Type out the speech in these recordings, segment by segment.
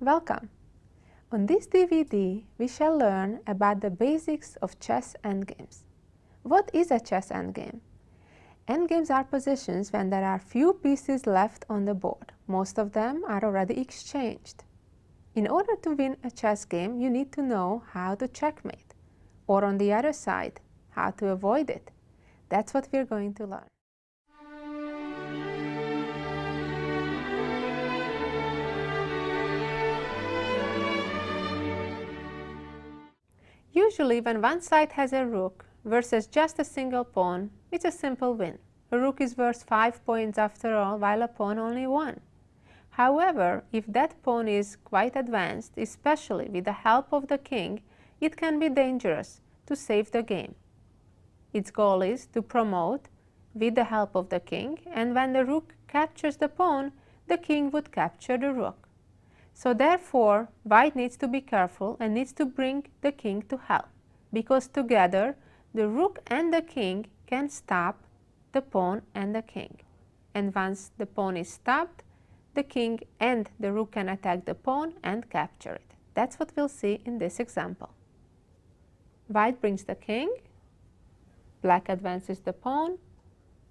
Welcome! On this DVD, we shall learn about the basics of chess endgames. What is a chess endgame? Endgames are positions when there are few pieces left on the board. Most of them are already exchanged. In order to win a chess game, you need to know how to checkmate, or on the other side, how to avoid it. That's what we're going to learn. Usually, when one side has a rook versus just a single pawn, it's a simple win. A rook is worth 5 points after all, while a pawn only 1. However, if that pawn is quite advanced, especially with the help of the king, it can be dangerous to save the game. Its goal is to promote with the help of the king, and when the rook captures the pawn, the king would capture the rook. So therefore, white needs to be careful and needs to bring the king to help, because together the rook and the king can stop the pawn and the king. And once the pawn is stopped, the king and the rook can attack the pawn and capture it. That's what we'll see in this example. White brings the king, black advances the pawn,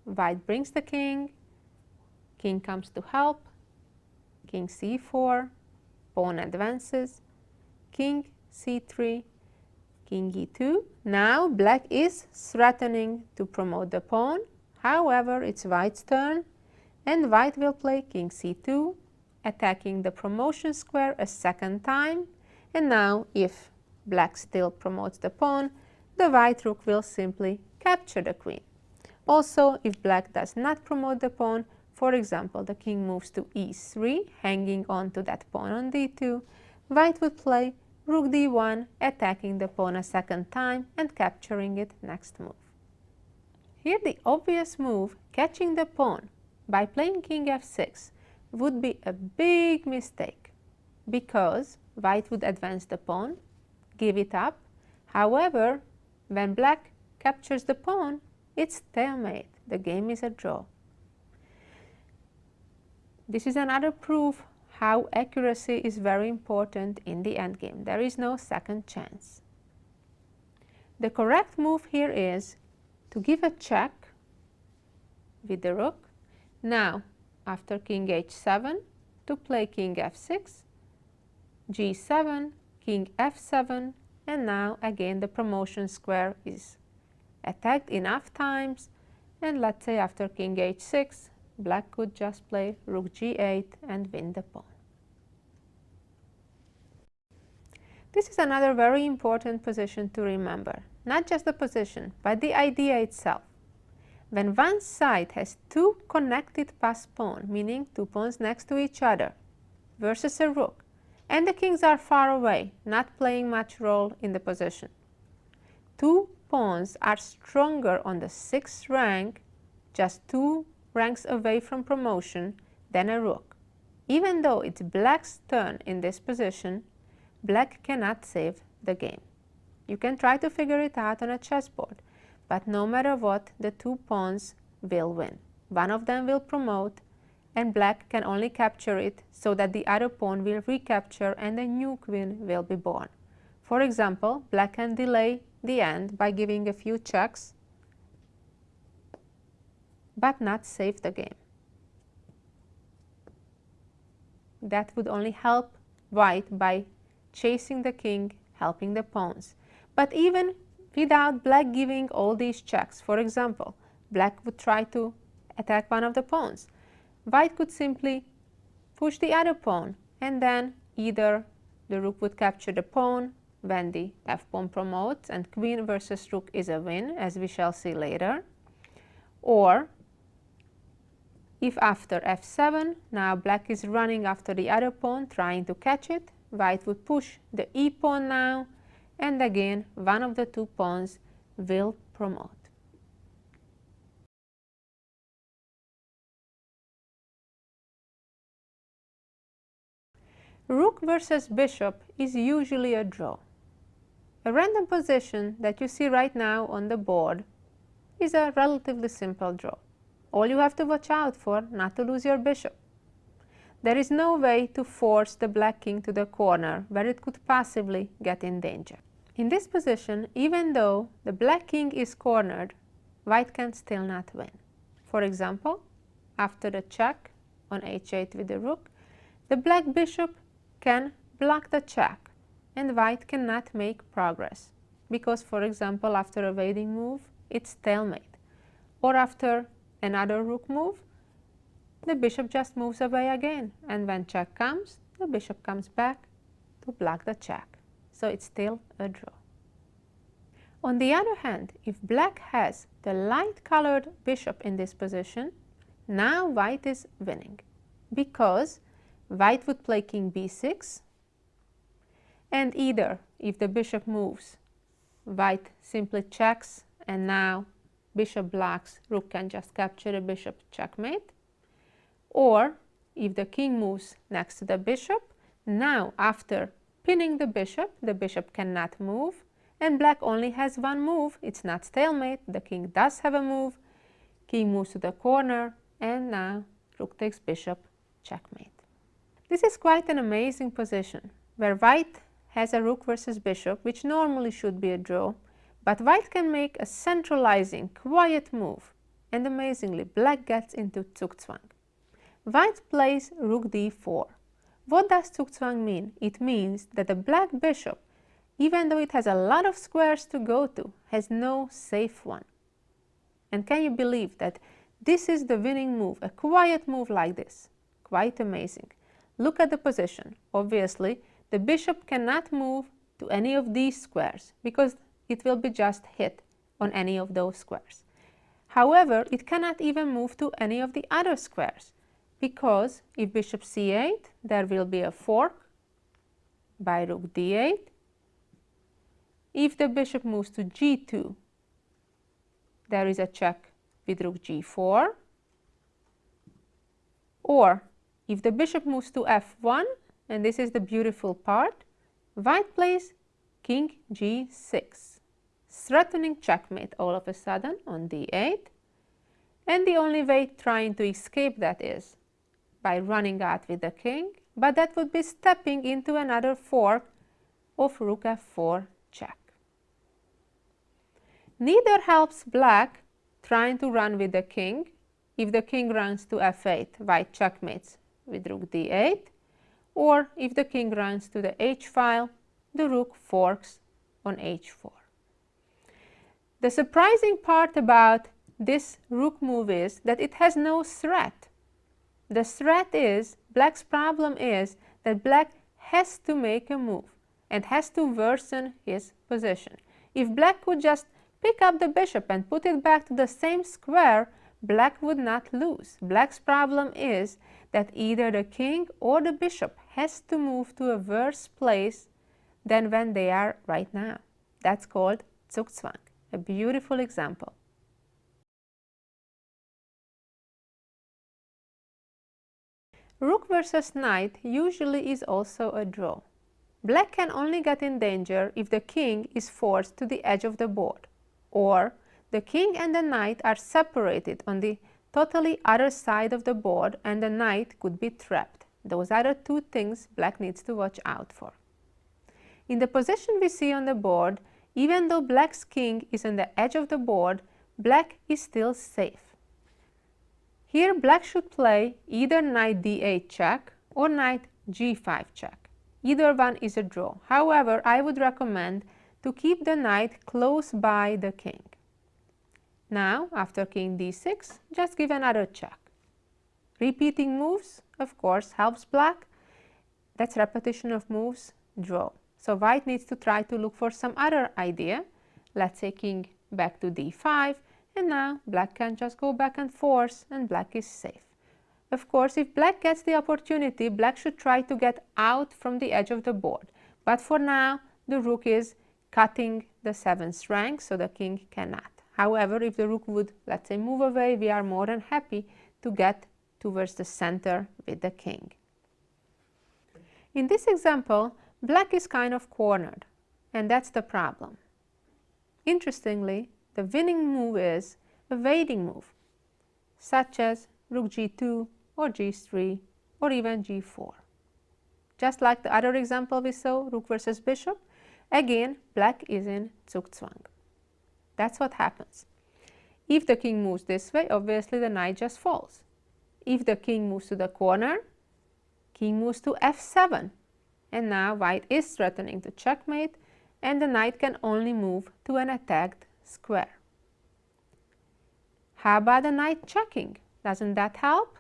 white brings the king comes to help, king c4, pawn advances, king c3, king e2. Now black is threatening to promote the pawn. However, it's white's turn, and white will play king c2, attacking the promotion square a second time. And now, if black still promotes the pawn, the white rook will simply capture the queen. Also, if black does not promote the pawn, for example, the king moves to e3, hanging on to that pawn on d2, white would play rook d1, attacking the pawn a second time and capturing it next move. Here the obvious move, catching the pawn by playing king f6, would be a big mistake, because white would advance the pawn, give it up. However, when black captures the pawn, it's stalemate. The game is a draw. This is another proof how accuracy is very important in the endgame. There is no second chance. The correct move here is to give a check with the rook. Now, after king h7, to play king f6, g7, king f7, and now again the promotion square is attacked enough times, and let's say after king h6, black could just play rook g8 and win the pawn. This is another very important position to remember. Not just the position, but the idea itself. When one side has two connected pass pawns, meaning two pawns next to each other, versus a rook, and the kings are far away, not playing much role in the position. Two pawns are stronger on the 6th rank, just 2 ranks away from promotion, than a rook. Even though it's black's turn in this position, black cannot save the game. You can try to figure it out on a chessboard, but no matter what, the 2 pawns will win. One of them will promote, and black can only capture it so that the other pawn will recapture and a new queen will be born. For example, black can delay the end by giving a few checks, but not save the game. That would only help white by chasing the king, helping the pawns. But even without black giving all these checks, for example, black would try to attack one of the pawns. White could simply push the other pawn, and then either the rook would capture the pawn when the f-pawn promotes, and queen versus rook is a win, as we shall see later. Or if after f7, now black is running after the other pawn, trying to catch it, white would push the e-pawn now, and again one of the 2 pawns will promote. Rook versus bishop is usually a draw. A random position that you see right now on the board is a relatively simple draw. All you have to watch out for not to lose your bishop. there is no way to force the black king to the corner where it could possibly get in danger. In this position, even though the black king is cornered, white can still not win. For example, after the check on h8 with the rook, the black bishop can block the check and white cannot make progress because, for example, after a evading move, it's stalemate. Or after another rook move, the bishop just moves away again, and when check comes, the bishop comes back to block the check. So it's still a draw. On the other hand, if black has the light-colored bishop in this position, now white is winning, because white would play king b6, and either if the bishop moves, white simply checks, and now bishop blocks, rook can just capture the bishop, checkmate. Or if the king moves next to the bishop, now after pinning the bishop cannot move, and black only has one move. It's not stalemate, the king does have a move, king moves to the corner, and now rook takes bishop, checkmate. This is quite an amazing position, where white has a rook versus bishop, which normally should be a draw, but white can make a centralizing, quiet move, and amazingly, black gets into Zugzwang. White plays rook d4. What does Zugzwang mean? It means that the black bishop, even though it has a lot of squares to go to, has no safe one. And can you believe that this is the winning move, a quiet move like this? Quite amazing. Look at the position. Obviously, the bishop cannot move to any of these squares because it will be just hit on any of those squares. However, it cannot even move to any of the other squares, because if bishop c8, there will be a fork by rook d8. If the bishop moves to g2, there is a check with rook g4. Or if the bishop moves to f1, and this is the beautiful part, white plays king g6, threatening checkmate all of a sudden on d8. And the only way trying to escape that is by running out with the king, but that would be stepping into another fork of rook f4 check. Neither helps black trying to run with the king. If the king runs to f8, white checkmates with rook d8, or if the king runs to the h-file, the rook forks on h4. The surprising part about this rook move is that it has no threat. The threat is, black's problem is that black has to make a move and has to worsen his position. If black could just pick up the bishop and put it back to the same square, black would not lose. Black's problem is that either the king or the bishop has to move to a worse place than when they are right now. That's called Zugzwang, a beautiful example. Rook versus knight usually is also a draw. Black can only get in danger if the king is forced to the edge of the board, or the king and the knight are separated on the totally other side of the board and the knight could be trapped. Those are the two things black needs to watch out for. In the position we see on the board, even though black's king is on the edge of the board, black is still safe. Here black should play either knight d8 check or knight g5 check. Either one is a draw. However, I would recommend to keep the knight close by the king. Now, after king d6, just give another check. Repeating moves, of course, helps black. That's repetition of moves, draw. So white needs to try to look for some other idea. Let's say king back to d5, and now black can just go back and forth, and black is safe. Of course, if black gets the opportunity, black should try to get out from the edge of the board. But for now, the rook is cutting the 7th rank, so the king cannot. However, if the rook would, let's say, move away, we are more than happy to get towards the center with the king. In this example, black is kind of cornered, and that's the problem. Interestingly, the winning move is a evading move, such as rook g2 or g3 or even g4. Just like the other example we saw, rook versus bishop, again black is in Zugzwang. That's what happens. If the king moves this way, obviously the knight just falls. If the king moves to the corner, king moves to f7. And now white is threatening to checkmate, and the knight can only move to an attacked square. How about the knight checking? Doesn't that help?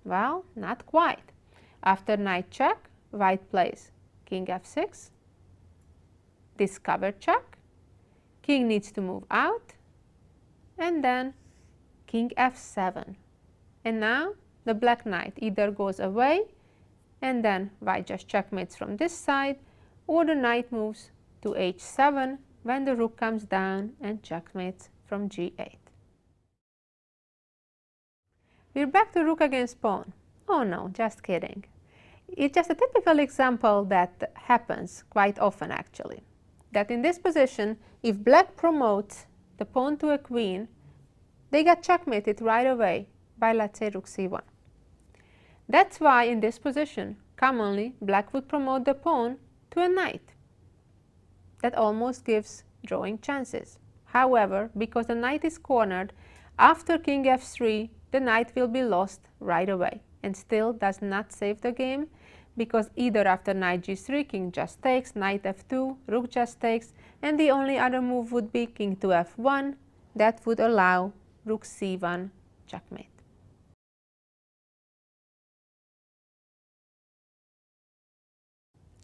Well, not quite. After knight check, white plays king f6, discover check, king needs to move out, and then king f7. And now the black knight either goes away, and then white just checkmates from this side, or the knight moves to h7 when the rook comes down and checkmates from g8. We're back to rook against pawn. Oh no, just kidding. It's just a typical example that happens quite often actually. That in this position, if black promotes the pawn to a queen, they get checkmated right away by, let's say, rook c1. That's why in this position, commonly black would promote the pawn to a knight. That almost gives drawing chances. However, because the knight is cornered, after king f3, the knight will be lost right away and still does not save the game, because either after knight g3, king just takes, knight f2, rook just takes, and the only other move would be king to f1. That would allow rook c1 checkmate.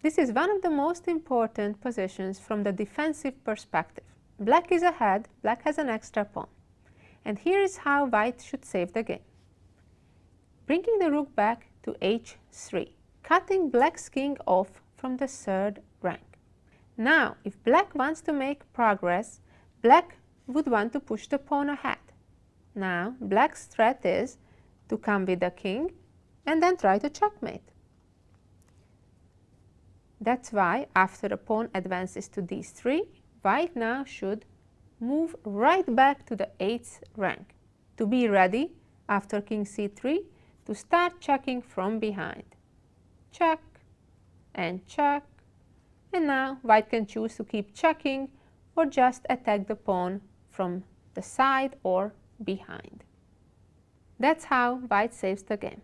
This is one of the most important positions from the defensive perspective. Black is ahead, black has an extra pawn. And here is how white should save the game. Bringing the rook back to h3, cutting black's king off from the third rank. Now, if black wants to make progress, black would want to push the pawn ahead. Now, black's threat is to come with the king and then try to checkmate. That's why after the pawn advances to d3, white now should move right back to the 8th rank to be ready after king c3 to start checking from behind. Check and check, and now white can choose to keep checking or just attack the pawn from the side or behind. That's how white saves the game.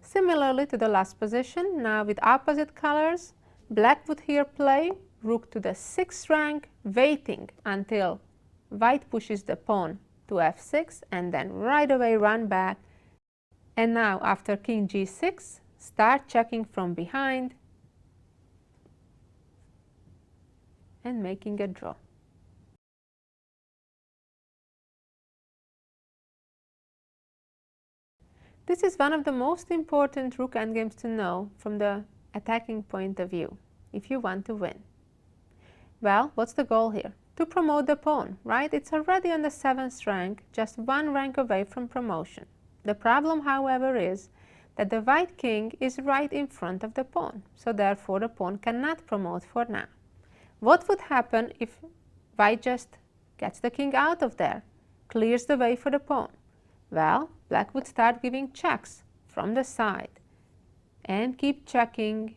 Similarly to the last position, now with opposite colors, black would here play rook to the 6th rank, waiting until white pushes the pawn to f6 and then right away run back. And now after king g6, start checking from behind and making a draw. This is one of the most important rook endgames to know from the attacking point of view, if you want to win. Well, what's the goal here? To promote the pawn, right? It's already on the 7th rank, just one rank away from promotion. The problem, however, is that the white king is right in front of the pawn, so therefore the pawn cannot promote for now. What would happen if white just gets the king out of there, clears the way for the pawn? Well, black would start giving checks from the side and keep checking,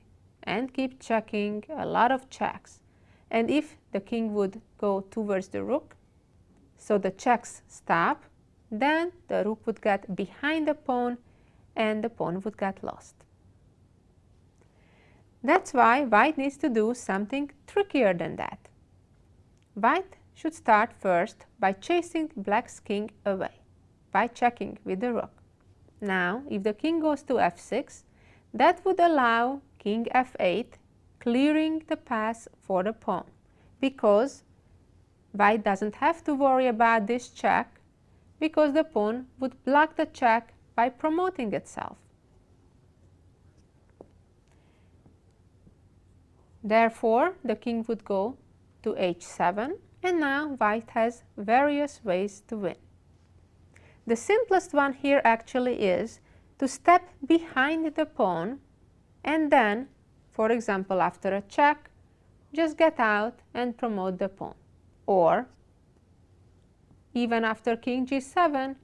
a lot of checks. And if the king would go towards the rook, so the checks stop, then the rook would get behind the pawn and the pawn would get lost. That's why white needs to do something trickier than that. White should start first by chasing black's king away, by checking with the rook. Now, if the king goes to f6, that would allow king f8, clearing the path for the pawn, because white doesn't have to worry about this check, because the pawn would block the check by promoting itself. Therefore, the king would go to h7, and now white has various ways to win. The simplest one here actually is to step behind the pawn and then, for example, after a check, just get out and promote the pawn. Or, even after king g7,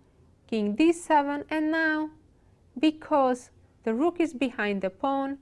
king d7, and now, because The rook is behind the pawn,